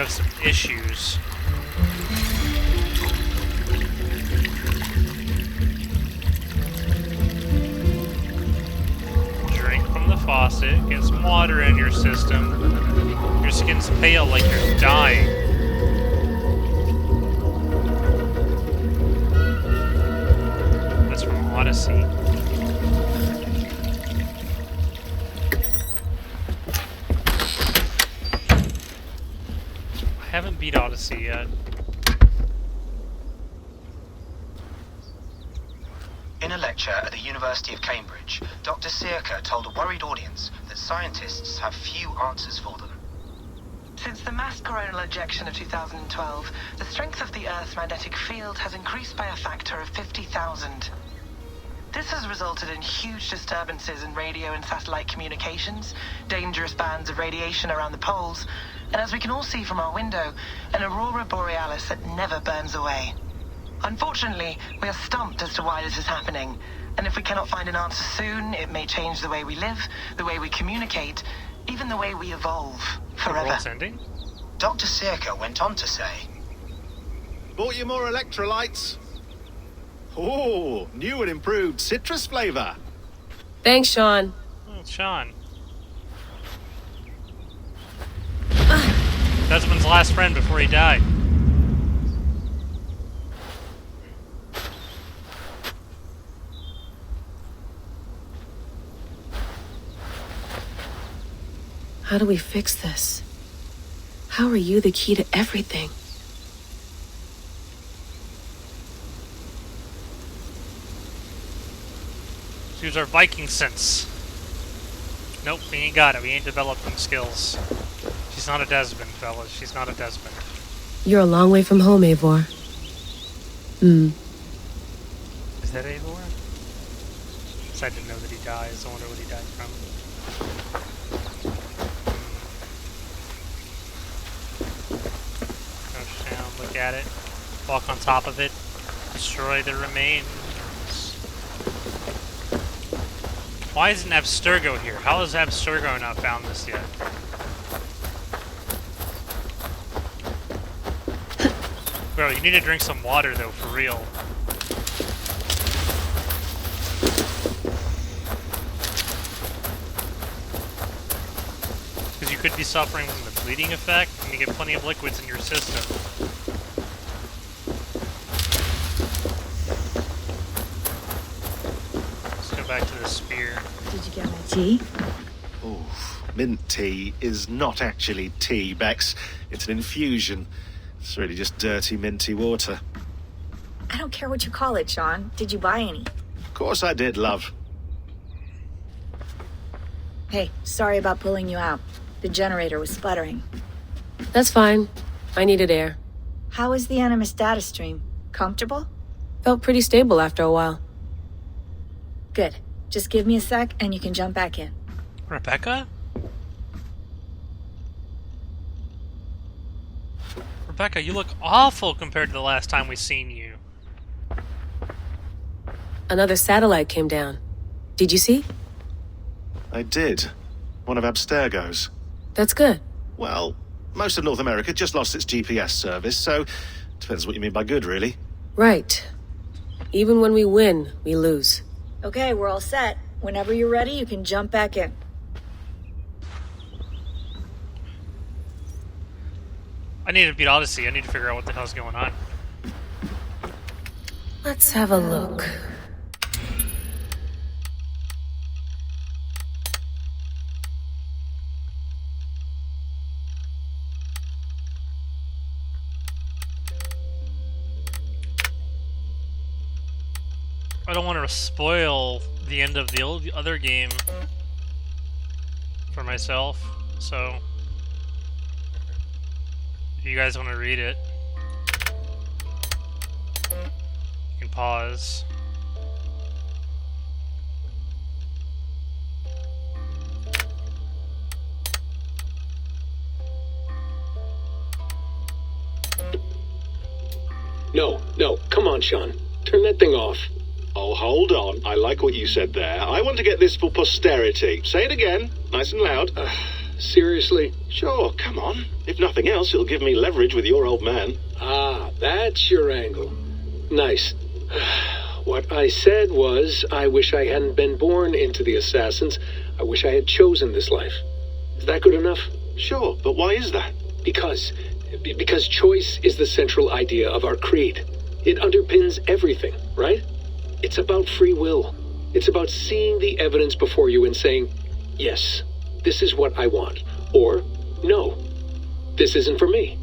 have some issues. Drink from the faucet, get some water in your system. Your skin's pale like you're dying. That's from Odyssey. I haven't beat Odyssey yet. In a lecture at the University of Cambridge, Dr. Sirka told a worried audience that scientists have few answers for them. Since the mass coronal ejection of 2012, the strength of the Earth's magnetic field has increased by a factor of 50,000. This has resulted in huge disturbances in radio and satellite communications, dangerous bands of radiation around the poles, and as we can all see from our window, an aurora borealis that never burns away. Unfortunately, we are stumped as to why this is happening, and if we cannot find an answer soon, it may change the way we live, the way we communicate, even the way we evolve forever. The world's ending? Dr. Sirka went on to say, Bought you more electrolytes? Oh, new and improved citrus flavor. Thanks, Sean. Oh, it's Sean. Desmond's last friend before he died. How do we fix this? How are you the key to everything? Use our Viking sense. Nope, we ain't got it. We ain't developed them skills. She's not a Desmond, fellas. She's not a Desmond. You're a long way from home, Eivor. Is that Eivor? I didn't know that he dies. I wonder what he died from. Crouch down, look at it. Walk on top of it. Destroy the remains. Why isn't Abstergo here? How has Abstergo not found this yet? Bro, you need to drink some water though, for real. Because you could be suffering from the bleeding effect, and you get plenty of liquids in your system. Let's go back to the spear. Did you get my tea? Oh, mint tea is not actually tea, Bex. It's an infusion. It's really just dirty, minty water. I don't care what you call it, Sean. Did you buy any? Of course I did, love. Hey, sorry about pulling you out. The generator was sputtering. That's fine. I needed air. How was the Animus data stream? Comfortable? Felt pretty stable after a while. Good. Just give me a sec and you can jump back in. Rebecca? Rebecca, you look awful compared to the last time we seen you. Another satellite came down. Did you see? I did. One of Abstergo's. That's good. Well, most of North America just lost its GPS service, so depends what you mean by good, really. Right. Even when we win, we lose. Okay, we're all set. Whenever you're ready, you can jump back in. I need to beat Odyssey. I need to figure out what the hell's going on. Let's have a look. I don't want to spoil the end of the other game for myself, so if you guys want to read it, you can pause. No, come on, Sean. Turn that thing off. Oh, hold on. I like what you said there. I want to get this for posterity. Say it again, nice and loud. Seriously? Sure, come on. If nothing else, it'll give me leverage with your old man. Ah, that's your angle. Nice. What I said was, I wish I hadn't been born into the Assassins. I wish I had chosen this life. Is that good enough? Sure, but why is that? Because choice is the central idea of our creed. It underpins everything, right? It's about free will. It's about seeing the evidence before you and saying, yes, this is what I want. Or, no, this isn't for me.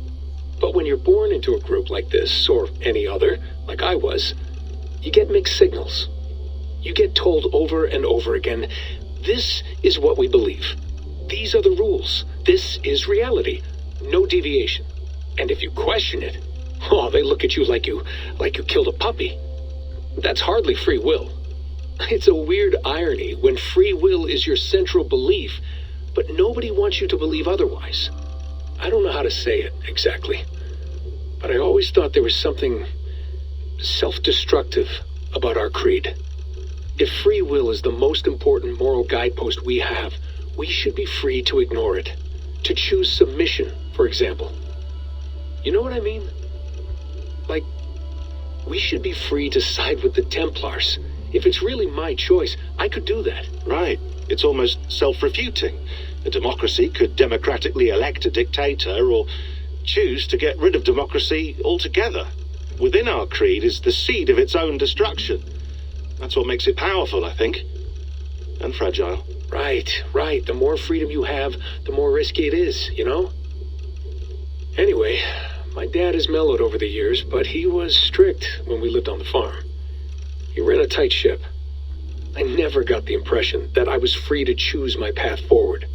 But when you're born into a group like this, or any other, like I was, you get mixed signals. You get told over and over again, this is what we believe. These are the rules. This is reality. No deviation. And if you question it, oh, they look at you like you killed a puppy. That's hardly free will. It's a weird irony when free will is your central belief, but nobody wants you to believe otherwise. I don't know how to say it exactly, but I always thought there was something self-destructive about our creed. If free will is the most important moral guidepost we have, we should be free to ignore it. To choose submission, for example. You know what I mean? Like, we should be free to side with the Templars. If it's really my choice, I could do that. Right. It's almost self-refuting. A democracy could democratically elect a dictator or choose to get rid of democracy altogether. Within our creed is the seed of its own destruction. That's what makes it powerful, I think. And fragile. Right. The more freedom you have, the more risky it is, you know? Anyway, my dad has mellowed over the years, but he was strict when we lived on the farm. He ran a tight ship. I never got the impression that I was free to choose my path forward.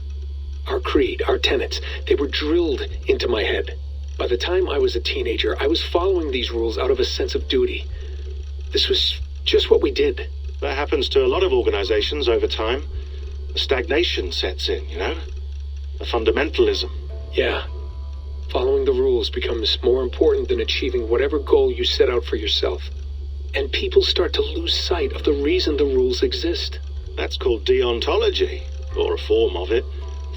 Our creed, our tenets, they were drilled into my head. By the time I was a teenager, I was following these rules out of a sense of duty. This was just what we did. That happens to a lot of organizations over time. A stagnation sets in, you know? A fundamentalism. Yeah. Following the rules becomes more important than achieving whatever goal you set out for yourself. And people start to lose sight of the reason the rules exist. That's called deontology, or a form of it.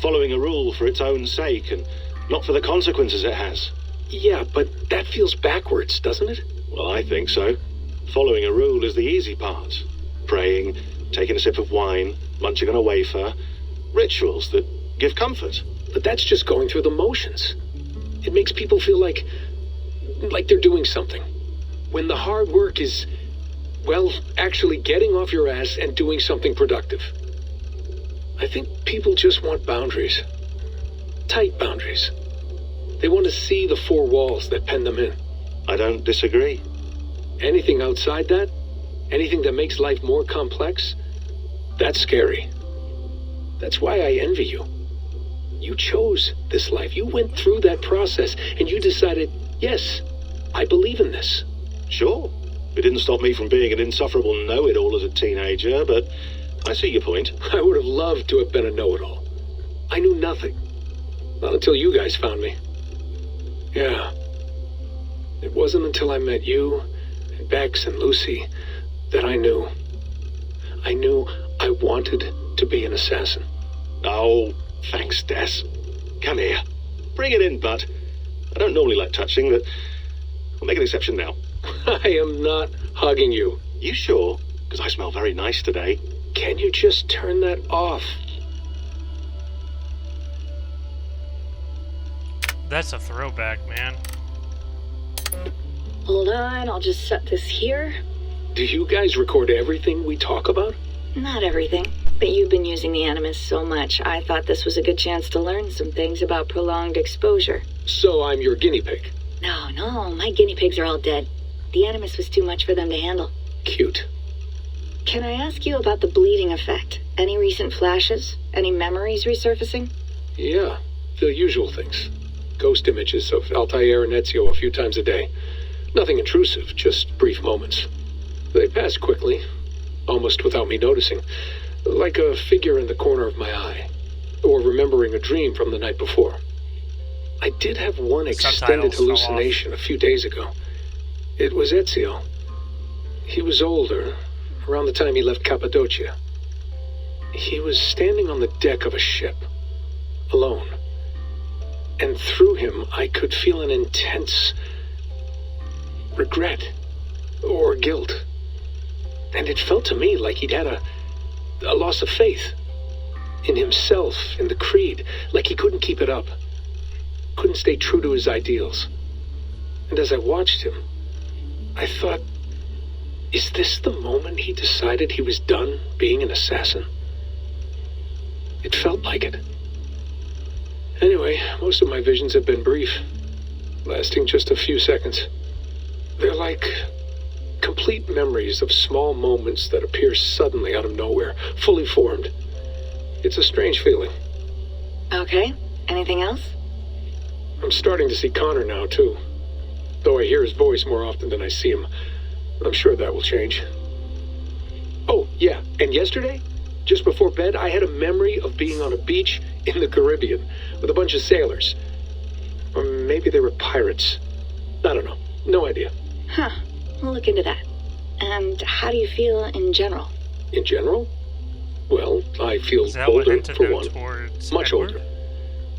Following a rule for its own sake and not for the consequences it has. Yeah, but that feels backwards, doesn't it? Well, I think so. Following a rule is the easy part. Praying, taking a sip of wine, munching on a wafer. Rituals that give comfort. But that's just going through the motions. It makes people feel like they're doing something. When the hard work is, well, actually getting off your ass and doing something productive. I think people just want boundaries. Tight boundaries. They want to see the four walls that pen them in. I don't disagree. Anything outside that, anything that makes life more complex, that's scary. That's why I envy you. You chose this life. You went through that process and you decided, yes, I believe in this. Sure. It didn't stop me from being an insufferable know-it-all as a teenager, but I see your point. I would have loved to have been a know-it-all. I knew nothing. Not until you guys found me. Yeah. It wasn't until I met you, and Bex and Lucy, that I knew. I knew I wanted to be an assassin. Oh, thanks, Des. Come here. Bring it in, bud. I don't normally like touching, but I'll make an exception now. I am not hugging you. You sure? Because I smell very nice today. Can you just turn that off? That's a throwback, man. Hold on, I'll just set this here. Do you guys record everything we talk about? Not everything, but you've been using the Animus so much, I thought this was a good chance to learn some things about prolonged exposure. So I'm your guinea pig. No, my guinea pigs are all dead. The Animus was too much for them to handle. Cute. Can I ask you about the bleeding effect? Any recent flashes? Any memories resurfacing? Yeah, the usual things. Ghost images of Altair and Ezio a few times a day. Nothing intrusive, just brief moments. They pass quickly, almost without me noticing. Like a figure in the corner of my eye. Or remembering a dream from the night before. I did have one extended hallucination a few days ago. It was Ezio. He was older, around the time he left Cappadocia. He was standing on the deck of a ship. alone. And through him, I could feel an intense regret or guilt. And it felt to me like he'd had a loss of faith in himself, in the creed, like he couldn't keep it up, couldn't stay true to his ideals. And as I watched him, I thought, is this the moment he decided he was done being an assassin? It felt like it. Anyway, most of my visions have been brief, lasting just a few seconds. They're like complete memories of small moments that appear suddenly out of nowhere, fully formed. It's a strange feeling. Okay, anything else? I'm starting to see Connor now, too. Though I hear his voice more often than I see him. I'm sure that will change. Oh, yeah, and yesterday, just before bed, I had a memory of being on a beach in the Caribbean with a bunch of sailors. Or maybe they were pirates. I don't know. No idea. Huh. We'll look into that. And how do you feel in general? In general? Well, I feel Is that what older, hinted for one. towards Much Edward? older.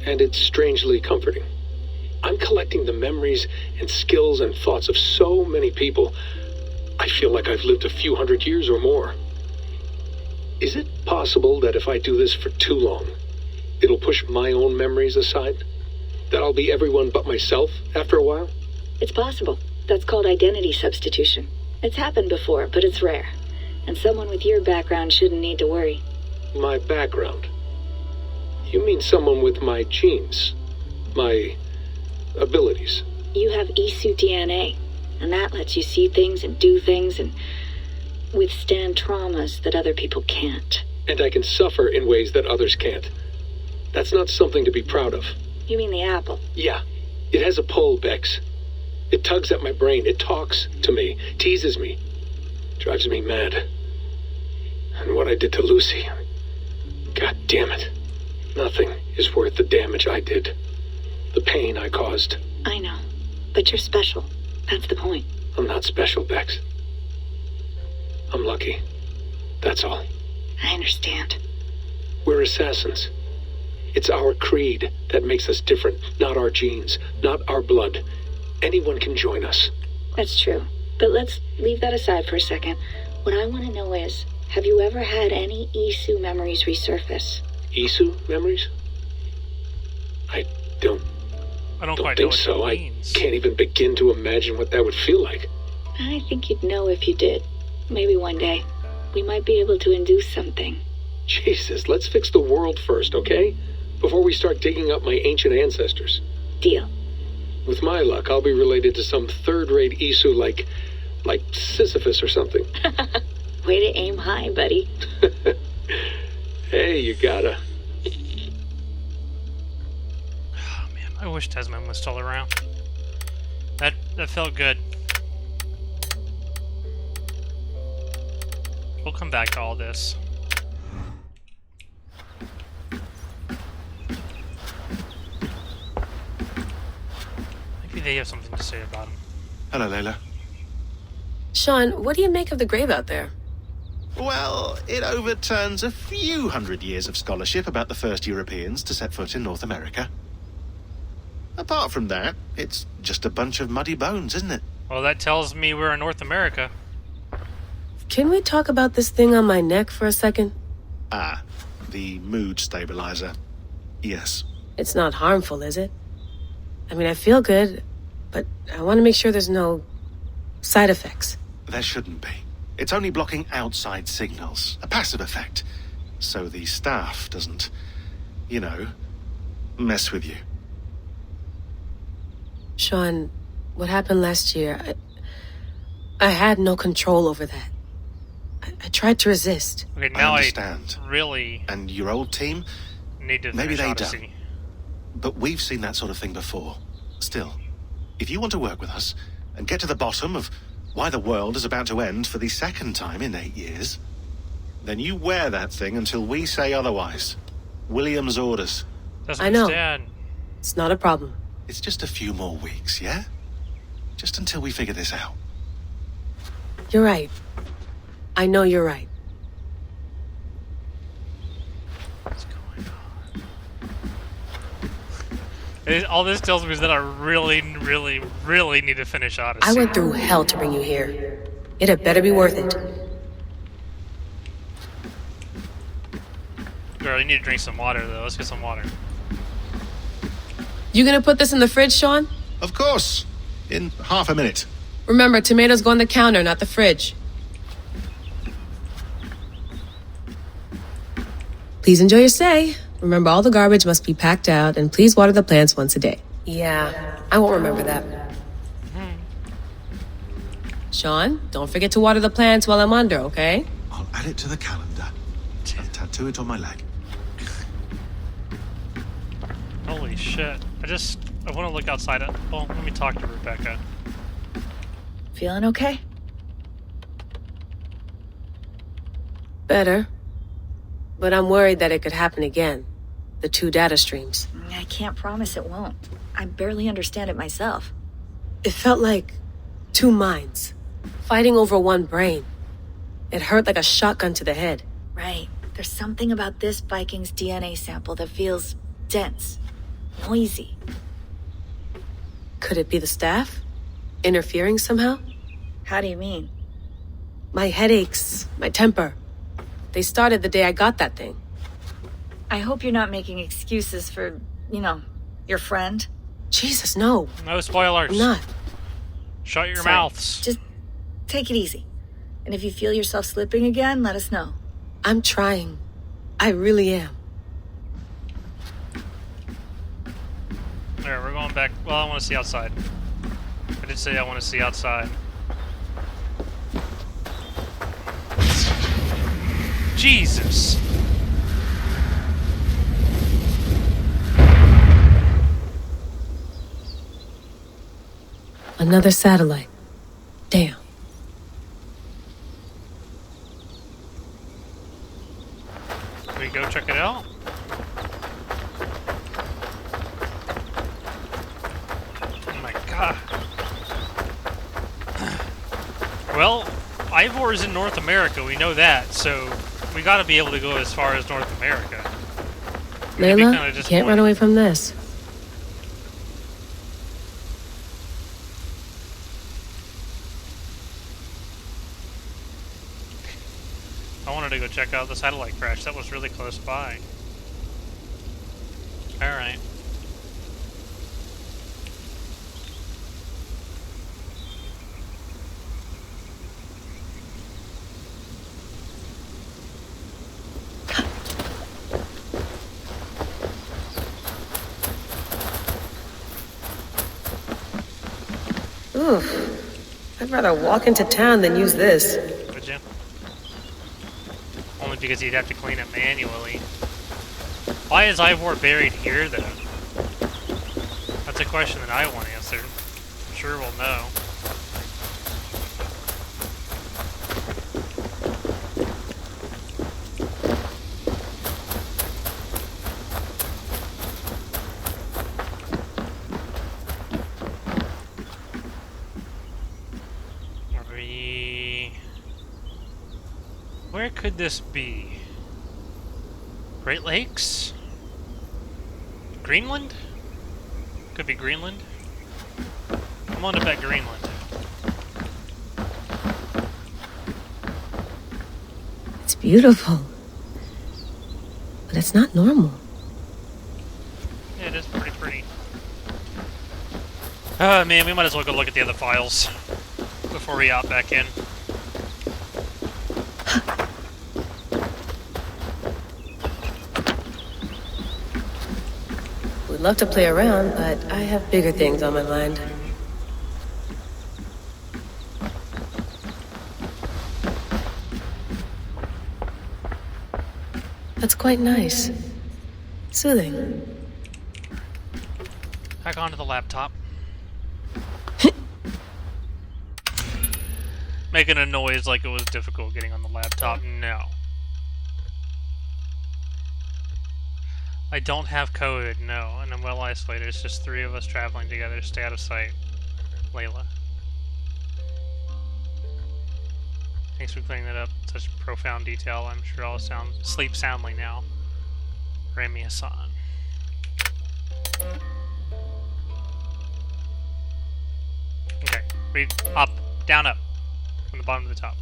And it's strangely comforting. I'm collecting the memories and skills and thoughts of so many people. I feel like I've lived a few hundred years or more. Is it possible that if I do this for too long, it'll push my own memories aside? That I'll be everyone but myself after a while? It's possible. That's called identity substitution. It's happened before, but it's rare. And someone with your background shouldn't need to worry. My background? You mean someone with my genes? My abilities? You have Isu DNA, and that lets you see things and do things and withstand traumas that other people can't. And I can suffer in ways that others can't. That's not something to be proud of. You mean the apple? Yeah. It has a pull, Bex. It tugs at my brain. It talks to me. Teases me. Drives me mad. And what I did to Lucy. God damn it. Nothing is worth the damage I did. The pain I caused. I know. But you're special. That's the point. I'm not special, Bex. I'm lucky. That's all. I understand. We're assassins. It's our creed that makes us different, not our genes, not our blood. Anyone can join us. That's true. But let's leave that aside for a second. What I want to know is, have you ever had any Isu memories resurface? Isu memories? I don't quite know think what so. that I means. can't even begin to imagine what that would feel like. I think you'd know if you did. Maybe one day. We might be able to induce something. Jesus, let's fix the world first, okay? Before we start digging up my ancient ancestors. Deal. With my luck, I'll be related to some third-rate Isu like Sisyphus or something. Way to aim high, buddy. Hey, you gotta. Oh man, I wish Desmond was still around. That felt good. We'll come back to all this. Maybe they have something to say about him. Hello, Layla. Sean, what do you make of the grave out there? Well, it overturns a few hundred years of scholarship about the first Europeans to set foot in North America. Apart from that, it's just a bunch of muddy bones, isn't it? Well, that tells me we're in North America. Can we talk about this thing on my neck for a second? Ah, the mood stabilizer. Yes. It's not harmful, is it? I mean, I feel good, but I want to make sure there's no side effects. There shouldn't be. It's only blocking outside signals, a passive effect, so the staff doesn't, mess with you. Sean, what happened last year, I had no control over that. I tried to resist. Okay, now I understand. Really And your old team? need to Maybe finish they Odyssey. don't. But we've seen that sort of thing before. Still, if you want to work with us and get to the bottom of why the world is about to end for the second time in 8 years, then you wear that thing until we say otherwise. William's orders. Doesn't I know. Dad. It's not a problem. It's just a few more weeks, yeah? Just until we figure this out. You're right. I know you're right. What's going on? All this tells me is that I really, really, really need to finish Odyssey. I went through hell to bring you here. It had better be worth it. Girl, you need to drink some water, though. Let's get some water. You gonna put this in the fridge, Sean? Of course. In half a minute. Remember, tomatoes go on the counter, not the fridge. Please enjoy your stay. Remember, all the garbage must be packed out, and please water the plants once a day. Yeah, I won't remember that. Sean, don't forget to water the plants while I'm under, okay? I'll add it to the calendar. I'll tattoo it on my leg. Holy shit. I want to look outside. Well, let me talk to Rebecca. Feeling okay? Better. But I'm worried that it could happen again. The 2 data streams. I can't promise it won't. I barely understand it myself. It felt like 2 minds, fighting over 1 brain. It hurt like a shotgun to the head. Right. There's something about this Viking's DNA sample that feels dense, noisy. Could it be the staff? Interfering somehow? How do you mean? My headaches, my temper. They started the day I got that thing. I hope you're not making excuses for, your friend. Jesus, no. No spoilers. I'm not. Shut your Sorry. mouths. Just take it easy. And if you feel yourself slipping again, let us know. I'm trying. I really am. Alright, we're going back. Well, I want to see outside. I did say I want to see outside. Jesus! Another satellite. Damn. Can we go check it out? Oh my god. Well, Eivor is in North America, we know that, so we gotta be able to go as far as North America. Layla, you can't run away from this. I wanted to go check out the satellite crash. That was really close by. Alright. Oof. I'd rather walk into town than use this. Would you? Only because he'd have to clean it manually. Why is Eivor buried here, though? That's a question that I want answered. I'm sure we'll know. Where could this be? Great Lakes? Greenland? Could be Greenland. I'm on to bet Greenland. It's beautiful. But it's not normal. Yeah, it is pretty. Oh man, we might as well go look at the other files before we out back in. Would love to play around, but I have bigger things on my mind. That's quite nice. Soothing. Back onto the laptop. Making a noise like it was difficult getting on the laptop. No. I don't have COVID, no, and I'm well isolated. It's just 3 of us traveling together. Stay out of sight. Layla. Thanks for clearing that up. Such profound detail. I'm sure I'll sleep soundly now. Rami Hassan. Read up, down, up. From the bottom to the top.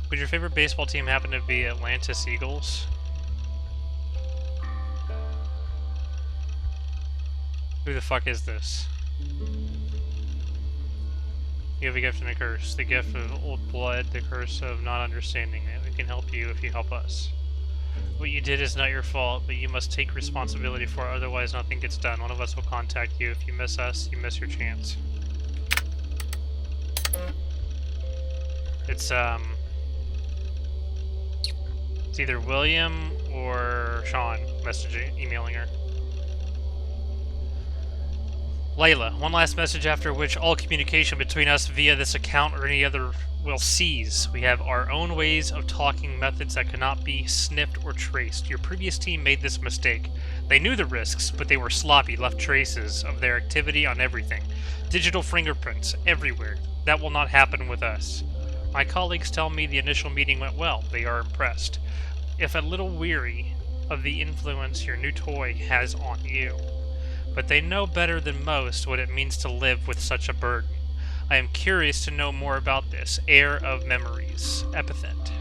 Would your favorite baseball team happen to be Atlantis Eagles? Who the fuck is this? You have a gift and a curse. The gift of old blood, the curse of not understanding it. We can help you if you help us. What you did is not your fault, but you must take responsibility for it, otherwise nothing gets done. One of us will contact you. If you miss us, you miss your chance. It's either William or Sean emailing her. Layla, one last message after which all communication between us via this account or any other will cease. We have our own ways of talking, methods that cannot be sniffed or traced. Your previous team made this mistake. They knew the risks, but they were sloppy, left traces of their activity on everything. Digital fingerprints everywhere. That will not happen with us. My colleagues tell me the initial meeting went well. They are impressed. If a little weary of the influence your new toy has on you. But they know better than most what it means to live with such a burden. I am curious to know more about this. Heir of memories. Epithet.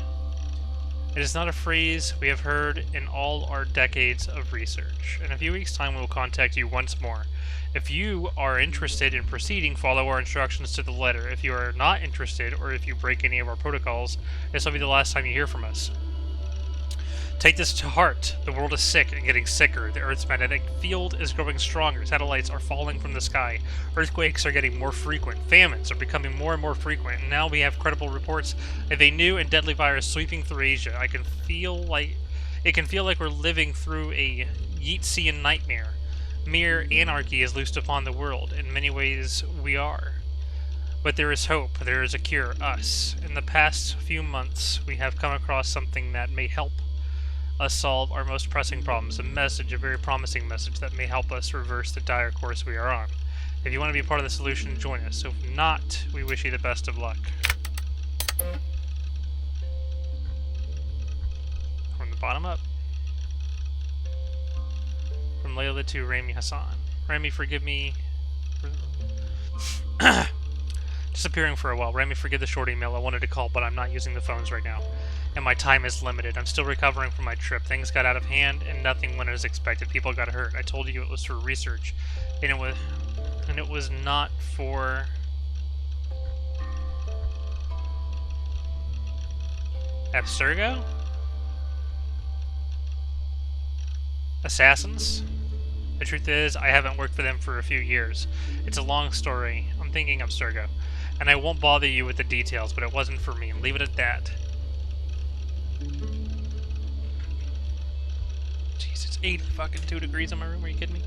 It is not a phrase we have heard in all our decades of research. In a few weeks' time we will contact you once more. If you are interested in proceeding, follow our instructions to the letter. If you are not interested, or if you break any of our protocols, this will be the last time you hear from us. Take this to heart. The world is sick and getting sicker. The Earth's magnetic field is growing stronger. Satellites are falling from the sky. Earthquakes are getting more frequent. Famines are becoming more and more frequent. And now we have credible reports of a new and deadly virus sweeping through Asia. It can feel like we're living through a Yeatsian nightmare. Mere anarchy is loosed upon the world. In many ways, we are. But there is hope. There is a cure. Us. In the past few months, we have come across something that may help us solve our most pressing problems. A message, a very promising message that may help us reverse the dire course we are on. If you want to be part of the solution, join us. If not, we wish you the best of luck. From the bottom up. From Layla to Rami Hassan. Rami, forgive me. Disappearing for a while. Rami, forgive the short email. I wanted to call, but I'm not using the phones right now. And my time is limited. I'm still recovering from my trip. Things got out of hand, and nothing went as expected. People got hurt. I told you it was for research, and it was not for Abstergo? Assassins? The truth is, I haven't worked for them for a few years. It's a long story. I'm thinking Abstergo. And I won't bother you with the details, but it wasn't for me. Leave it at that. Jeez, it's 82 degrees in my room. Are you kidding me?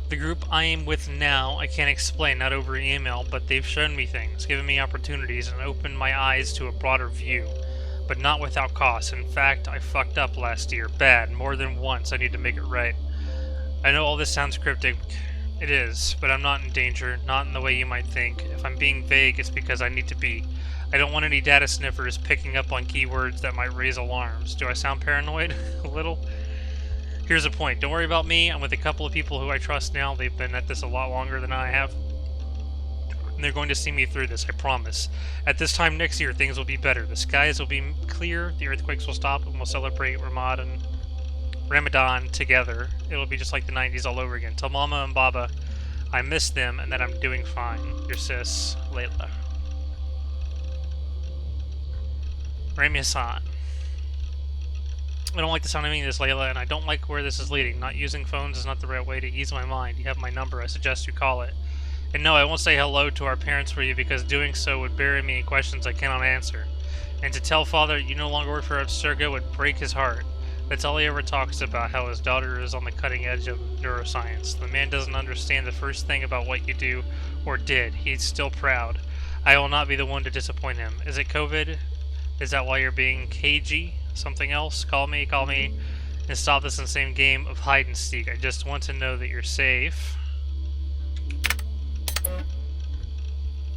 The group I am with now, I can't explain, not over email, but they've shown me things, given me opportunities, and opened my eyes to a broader view. But not without cost. In fact, I fucked up last year. Bad. More than once. I need to make it right. I know all this sounds cryptic. It is, but I'm not in danger. Not in the way you might think. If I'm being vague, it's because I need to be. I don't want any data sniffers picking up on keywords that might raise alarms. Do I sound paranoid? A little? Here's the point. Don't worry about me. I'm with a couple of people who I trust now. They've been at this a lot longer than I have. And they're going to see me through this, I promise. At this time next year, things will be better. The skies will be clear, the earthquakes will stop, and we'll celebrate Ramadan together. It'll be just like the 90s all over again. Tell Mama and Baba I miss them and that I'm doing fine. Your sis, Layla. Rami Hassan. I don't like the sound of any of this, Layla, and I don't like where this is leading. Not using phones is not the right way to ease my mind. You have my number. I suggest you call it. And no, I won't say hello to our parents for you because doing so would bury me in questions I cannot answer. And to tell Father you no longer work for Abstergo would break his heart. That's all he ever talks about, how his daughter is on the cutting edge of neuroscience. The man doesn't understand the first thing about what you do or did. He's still proud. I will not be the one to disappoint him. Is it COVID? Is that why you're being cagey? Something else? Call me, and stop this insane game of hide and seek. I just want to know that you're safe.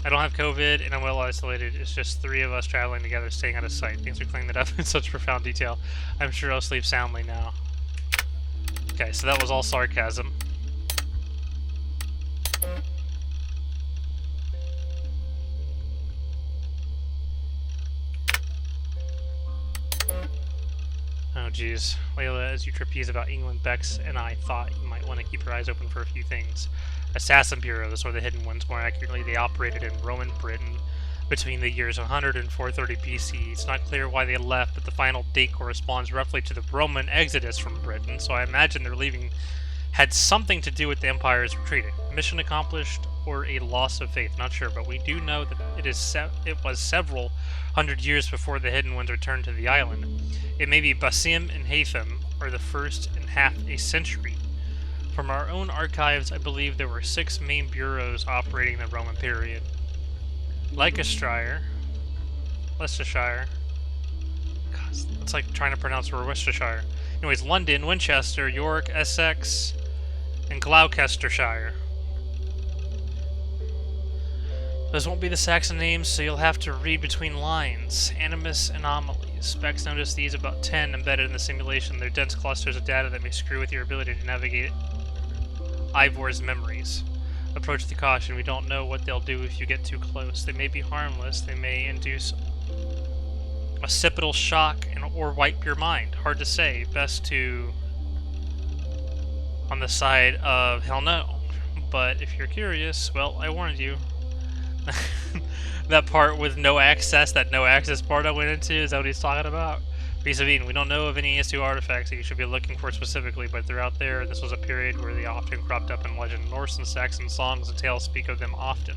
I don't have COVID, and I'm well isolated. It's just 3 of us traveling together, staying out of sight. Thanks for cleaning that up in such profound detail. I'm sure I'll sleep soundly now. Okay, so that was all sarcasm. Oh, geez. Layla, as you trapeze about England, Bex and I thought you might want to keep your eyes open for a few things. Assassin bureaus, or the hidden ones more accurately, they operated in Roman Britain between the years 100 and 430 BC. It's not clear why they left, but the final date corresponds roughly to the Roman exodus from Britain, so I imagine their leaving had something to do with the Empire's retreating. Mission accomplished or a loss of faith, not sure, but we do know that it was several hundred years before the Hidden Ones returned to the island. It may be Basim and Hatham, or the first in half a century. From our own archives, I believe there were 6 main bureaus operating in the Roman period. Leicestershire. God, it's like trying to pronounce Worcestershire. Anyways, London, Winchester, York, Essex, and Gloucestershire. Those won't be the Saxon names, so you'll have to read between lines. Animus anomalies. Specs noticed these about 10 embedded in the simulation. They're dense clusters of data that may screw with your ability to navigate Eivor's memories. Approach with caution. We don't know what they'll do if you get too close. They may be harmless. They may induce occipital shock or wipe your mind. Hard to say. Best to on the side of hell no. But if you're curious, well, I warned you. That part with no access, that no access part I went into, is that what he's talking about? Piece of Eden. We don't know of any ES2 artifacts that you should be looking for specifically, but they're out there. This was a period where they often cropped up in legend. Norse and Saxon songs and tales speak of them often.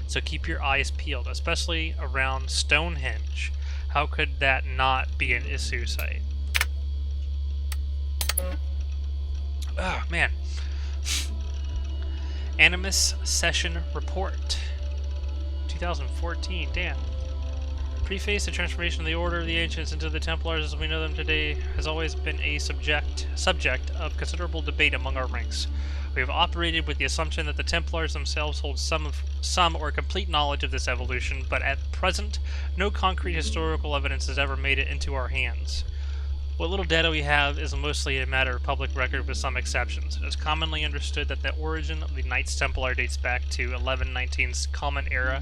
So keep your eyes peeled, especially around Stonehenge. How could that not be an Isu site? Oh, man. Animus Session Report. 2014, damn. Preface: the transformation of the Order of the Ancients into the Templars as we know them today has always been a subject of considerable debate among our ranks. We have operated with the assumption that the Templars themselves hold some or complete knowledge of this evolution, but at present, no concrete historical evidence has ever made it into our hands. What little data we have is mostly a matter of public record with some exceptions. It is commonly understood that the origin of the Knights Templar dates back to 1119's Common Era,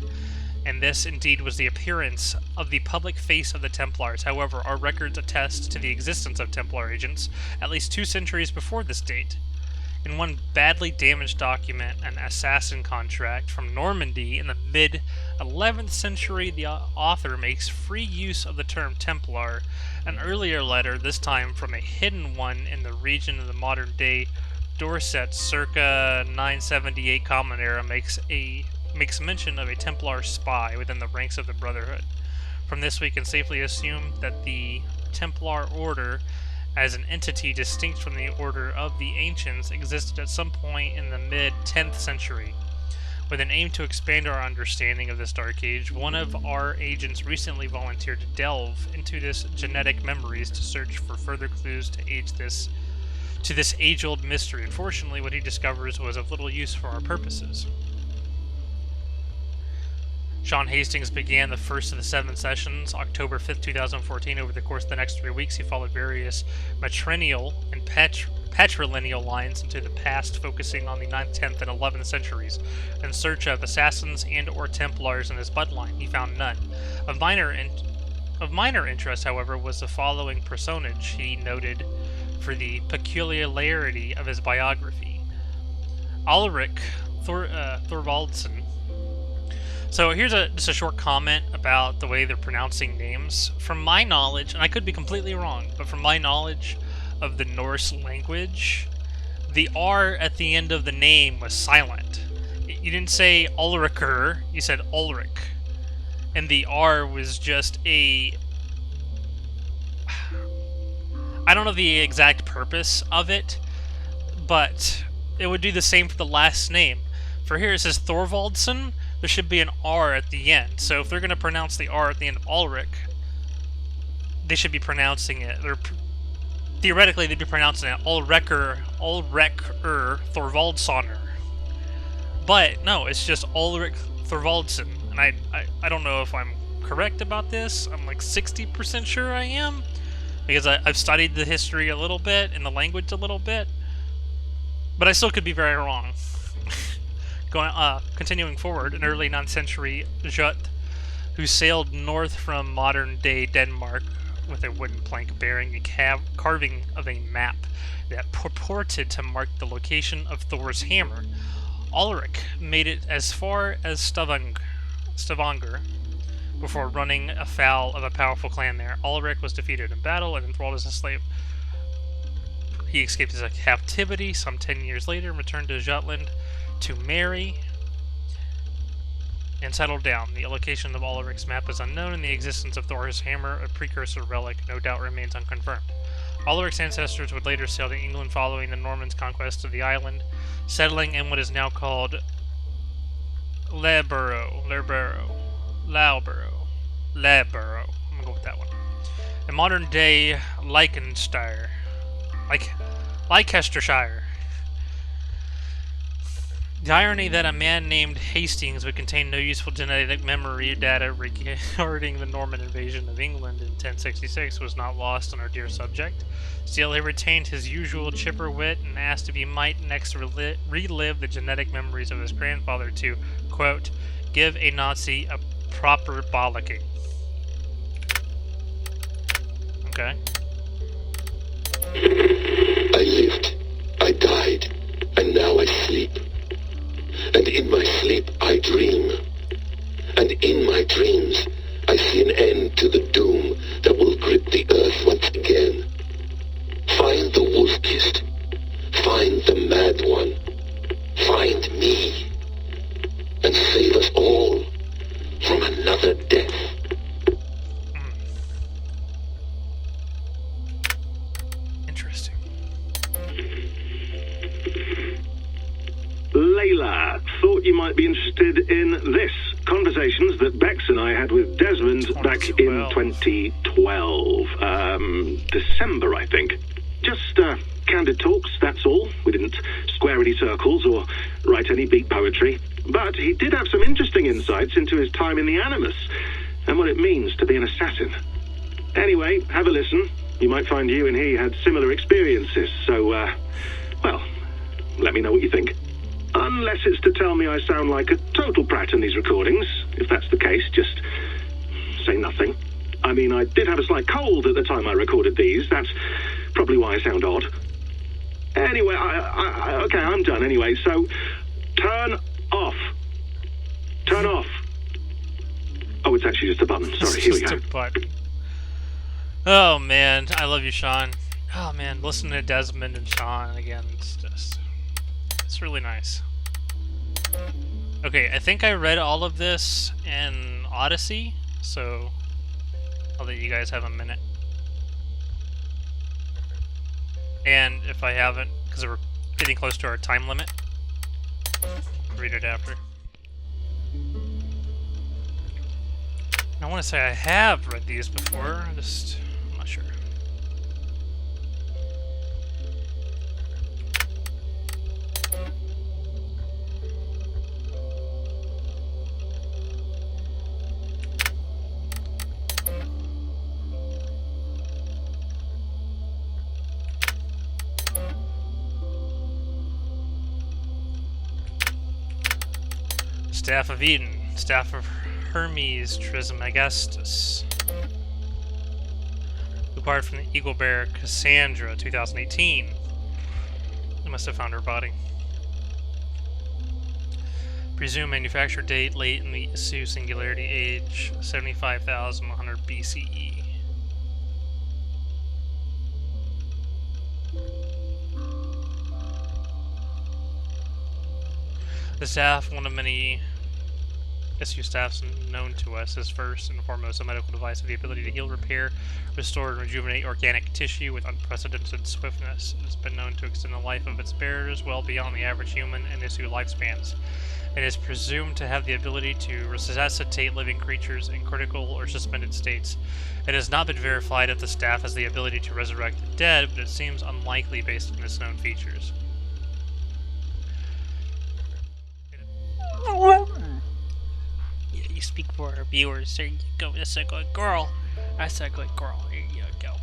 and this indeed was the appearance of the public face of the Templars. However, our records attest to the existence of Templar agents at least 2 centuries before this date. In one badly damaged document, an assassin contract from Normandy in the mid-11th century, the author makes free use of the term Templar. An earlier letter, this time from a hidden one in the region of the modern-day Dorset, circa 978 Common Era, makes mention of a Templar spy within the ranks of the Brotherhood. From this, we can safely assume that the Templar Order, as an entity distinct from the Order of the Ancients, existed at some point in the mid-10th century. With an aim to expand our understanding of this dark age, one of our agents recently volunteered to delve into this genetic memories to search for further clues to this age-old mystery. Unfortunately, what he discovers was of little use for our purposes. Sean Hastings began the first of the 7 sessions, October 5th, 2014. Over the course of the next 3 weeks, he followed various matrilineal and patrilineal lines into the past, focusing on the 9th, 10th, and 11th centuries. In search of assassins and or Templars in his bloodline, he found none. Of minor interest, however, was the following personage he noted for the peculiarity of his biography. Ulrich Thorvaldsson. So here's just a short comment about the way they're pronouncing names. From my knowledge, and I could be completely wrong, but from my knowledge of the Norse language, the R at the end of the name was silent. You didn't say Ulricher, you said Ulrich. And the R was just a... I don't know the exact purpose of it, but it would do the same for the last name. For here it says Thorvaldsson. There should be an R at the end. So if they're going to pronounce the R at the end of Ulrich, they should be pronouncing it. Theoretically, they'd be pronouncing it Ulrecher Thorvaldssoner. But no, it's just Ulrich Thorvaldsson. And I don't know if I'm correct about this. I'm like 60% sure I am, because I've studied the history a little bit and the language a little bit. But I still could be very wrong. Continuing forward, an early 9th century Jut, who sailed north from modern-day Denmark, with a wooden plank bearing a carving of a map that purported to mark the location of Thor's hammer. Ulrich made it as far as Stavanger before running afoul of a powerful clan there. Ulrich was defeated in battle and enthralled as a slave. He escaped his captivity some 10 years later and returned to Jutland to marry and settled down. The location of Ulrich's map is unknown, and the existence of Thor's hammer, a precursor relic, no doubt remains unconfirmed. Ulrich's ancestors would later sail to England following the Normans' conquest of the island, settling in what is now called Loughborough. I'm gonna go with that one. In modern-day Leicestershire. The irony that a man named Hastings would contain no useful genetic memory data regarding the Norman invasion of England in 1066 was not lost on our dear subject. Still, he retained his usual chipper wit and asked if he might next relive the genetic memories of his grandfather to, quote, give a Nazi a proper bollocking. Okay. I lived, I died, and now I sleep. And in my sleep I dream. And in my dreams I see an end to the doom that will grip the earth once again. Find the wolf-kissed. Find the mad one. Find me. And save us all from another death. Interesting. Layla, thought you might be interested in this. Conversations that Bex and I had with Desmond back in 2012. December, I think. Just candid talks, that's all. We didn't square any circles or write any beat poetry. But he did have some interesting insights into his time in the Animus and what it means to be an assassin. Anyway, have a listen. You might find you and he had similar experiences, so, well, let me know what you think. Unless it's to tell me I sound like a total prat in these recordings. If that's the case, just say nothing. I mean, I did have a slight cold at the time I recorded these. That's probably why I sound odd. Anyway, okay, I'm done anyway, so turn off. Turn off. Oh, it's actually just a button. Sorry, here we go. Just a button. Oh, man. I love you, Sean. Oh, man. Listening to Desmond and Sean again, it's really nice. Okay, I think I read all of this in Odyssey, so I'll let you guys have a minute. And if I haven't, because we're getting close to our time limit, read it after. I want to say I have read these before, I'm not sure. Staff of Eden, Staff of Hermes Trismegistus. Acquired from the Eagle Bear Cassandra, 2018. I must have found her body. Presumed manufacture date late in the Isu Singularity Age, 75,100 BCE. The staff, one of many SU staffs known to us, is first and foremost a medical device with the ability to heal, repair, restore, and rejuvenate organic tissue with unprecedented swiftness. It has been known to extend the life of its bearers well beyond the average human and SU lifespans. It is presumed to have the ability to resuscitate living creatures in critical or suspended states. It has not been verified if the staff has the ability to resurrect the dead, but it seems unlikely based on its known features. Yeah, you speak for our viewers. There you go. That's a good girl. That's a good girl. There you go.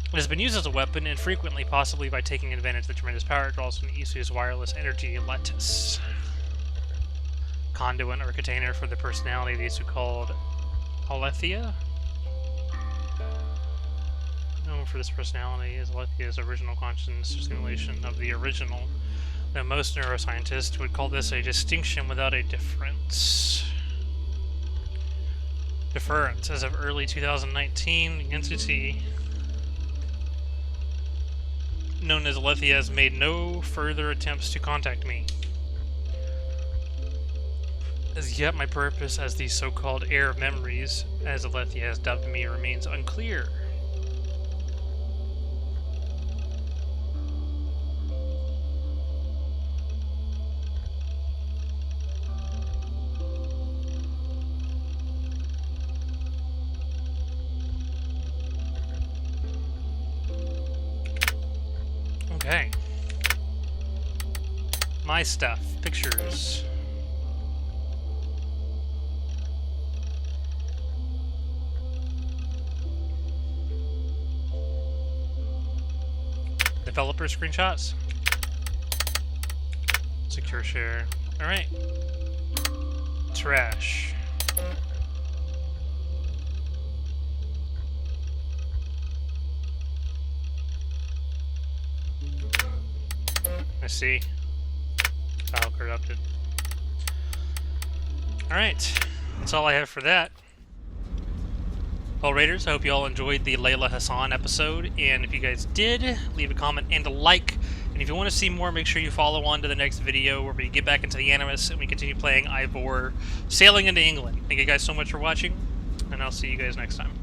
It has been used as a weapon infrequently, possibly by taking advantage of the tremendous power it draws from Isu's wireless energy lattice. Conduit or container for the personality of the Isu called Alethea. known for this personality is Alethea's original conscious simulation of the original. Though most neuroscientists would call this a distinction without a difference. Deference. As of early 2019, the entity known as Alethea has made no further attempts to contact me. As yet, my purpose as the so-called heir of memories, as Alethea has dubbed me, remains unclear. Okay. My stuff. Pictures. Developer screenshots. Secure share. Alright. Trash. I see. File corrupted. Alright. That's all I have for that. Well, Raiders, I hope you all enjoyed the Layla Hassan episode, and if you guys did, leave a comment and a like. And if you want to see more, make sure you follow on to the next video where we get back into the Animus and we continue playing Eivor, sailing into England. Thank you guys so much for watching, and I'll see you guys next time.